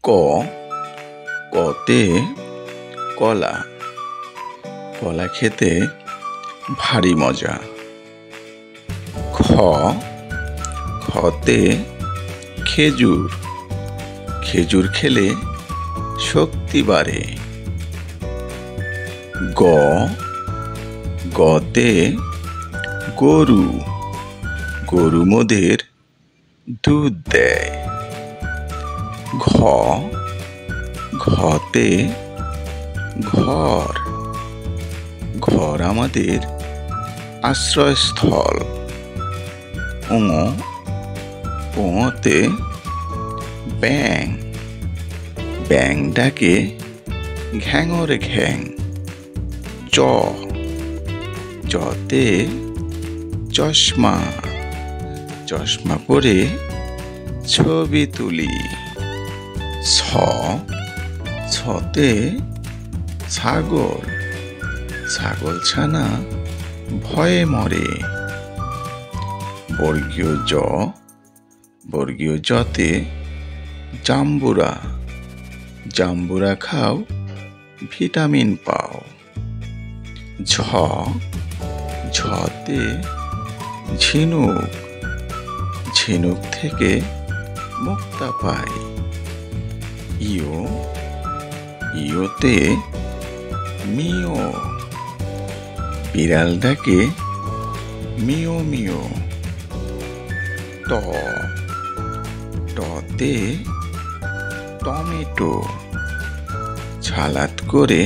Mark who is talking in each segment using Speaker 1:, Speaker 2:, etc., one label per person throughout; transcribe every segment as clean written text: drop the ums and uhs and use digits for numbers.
Speaker 1: ক কতে কলা, কলা খেতে ভারী মজা। খ খতে খেজুর, খেজুর খেলে শক্তি বাড়ে। গ গতে গরু, গরু মোদের দুধ দেয়। ঘ ঘতে ঘর, ঘর আমাদের আশ্রয়স্থল। ঙ ঙতে ব্যাঙ, ব্যাঙ ডাকে ঘ্যাঙর ঘ্যাং। চ চতে চশমা, চশমা পরে ছবি তুলি। ছ ছতে ছাগল, ছাগল ছানা ভয়ে মরে। বর্গীয় জ, বর্গীয় জতে জাম্বুরা, জাম্বুরা খাও ভিটামিন পাও। ঝ ঝতে ঝিনুক, ঝিনুক থেকে মুক্তা পাই। ইয় ইয়তে মিও, বিড়াল ডাকে মিও মিও। ট টতে টমেটো, সালাদ করে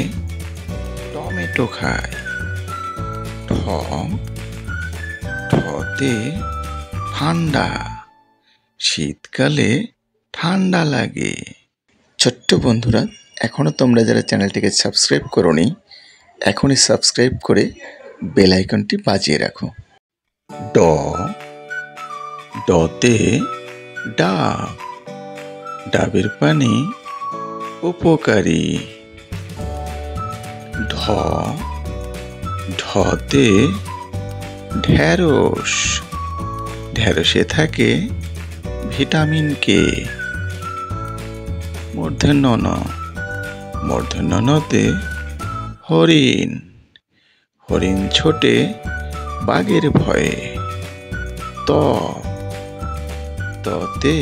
Speaker 1: টমেটো খায়। ঠ ঠতে ঠান্ডা, শীতকালে ঠান্ডা লাগে। ছোট্ট বন্ধুরা, এখনো তোমরা যারা চ্যানেলটিকে সাবস্ক্রাইব করোনি, এখনই সাবস্ক্রাইব করে বেল আইকনটি বাজিয়ে রাখো। ড ডতে ডাব, ডাবের পানি উপকারী। ঢ ঢতে ঢেঁড়স, ঢেঁড়সে থাকে ভিটামিন কে। মূর্ধন্য ণ, মূর্ধন্য ণতে হরিণ, হরিণ ছোটে বাঘের ভয়ে। ত ততে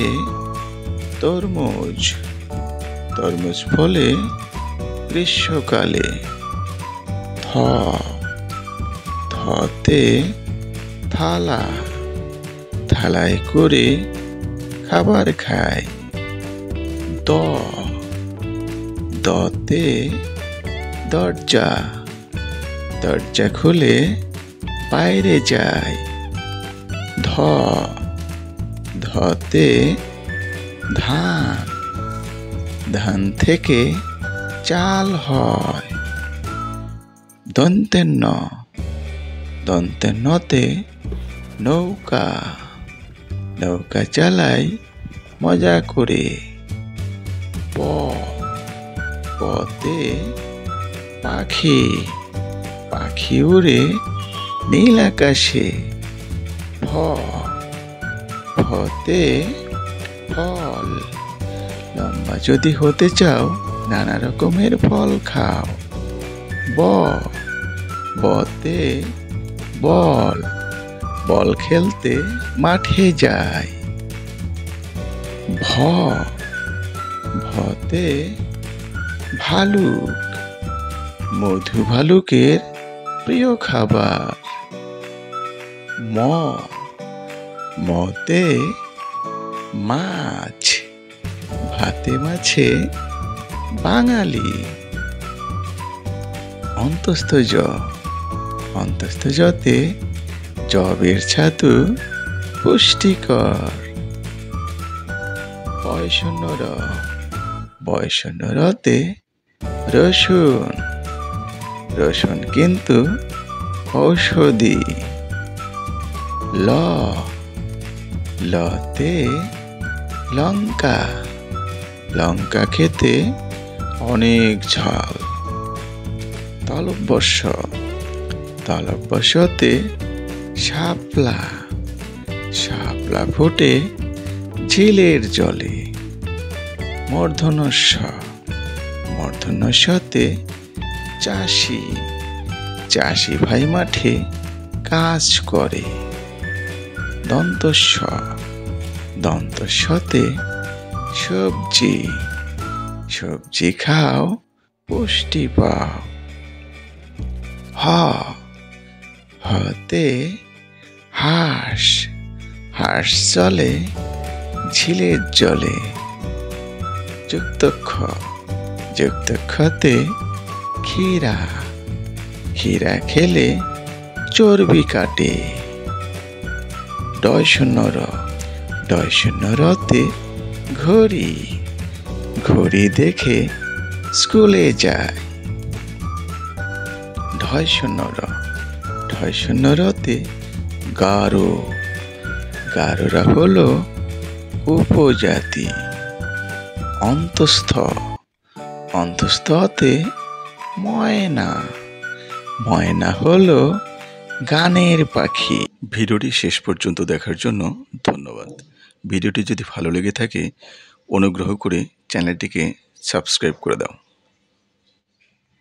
Speaker 1: তরমুজ, তরমুজ ফলে গ্রীষ্মকালে। থ থতে থালা, থালায় করে খাবার খায়। দ দতে দরজা, দরজা খুলে বাইরে যায়। ধ ধতে ধান, ধান থেকে চাল হয়। দন্তের ন, দন্তের নতে নৌকা, নৌকা চালাই মজা করে। প পতে পাখি, পাখি উড়ে নীল আকাশে। ফ ফতে ফল, লম্বা যদি হতে চাও নানা রকমের ফল খাও। ব বতে বল, বল খেলতে মাঠে যায়। ভ ভতে ভালুক, মধু ভালুকের প্রিয় খাবার। ম মতে মাছ, ভাতে মাছে বাঙালি। অন্তস্থ জ, অন্তস্থ জতে জবের ছাতু পুষ্টিকর। বয়শূন্য র, বয়শূন্য রতে রসুন, রসুন কিন্তু ঔষধি। ল লতে লঙ্কা, লঙ্কা খেতে অনেক ঝাল। তালব্যস্য, তালব্যস্যতে শাপলা, শাপলা ফোটে ঝিলের জলে। মূর্ধন্য ষ, মূর্ধন্য শতে চাষি, চাষি ভাই মাঠে কাজ করে। দন্ত স, দন্ত সতে সবজি, সবজি খাও পুষ্টি পাও। হ, হতে হাঁস, হাঁস চলে ঝিলের জলে। যুক্ত খ, যুক্ত খতে ক্ষীরা, ক্ষীরা খেলে চর্বি কাটে। ডয় শূন্য র, ডয় শূন্য রতে ঘড়ি, ঘড়ি দেখে স্কুলে যায়। ঢয় শূন্য র, ঢয় শূন্য রতে গারো, গারোরা হলো উপজাতি। অন্তস্থ, অন্তস্থতে ময়না, ময়না হলো গানের পাখি। ভিডিওটি শেষ পর্যন্ত দেখার জন্য ধন্যবাদ। ভিডিওটি যদি ভালো লেগে থাকে অনুগ্রহ করে চ্যানেলটিকে সাবস্ক্রাইব করে দাও।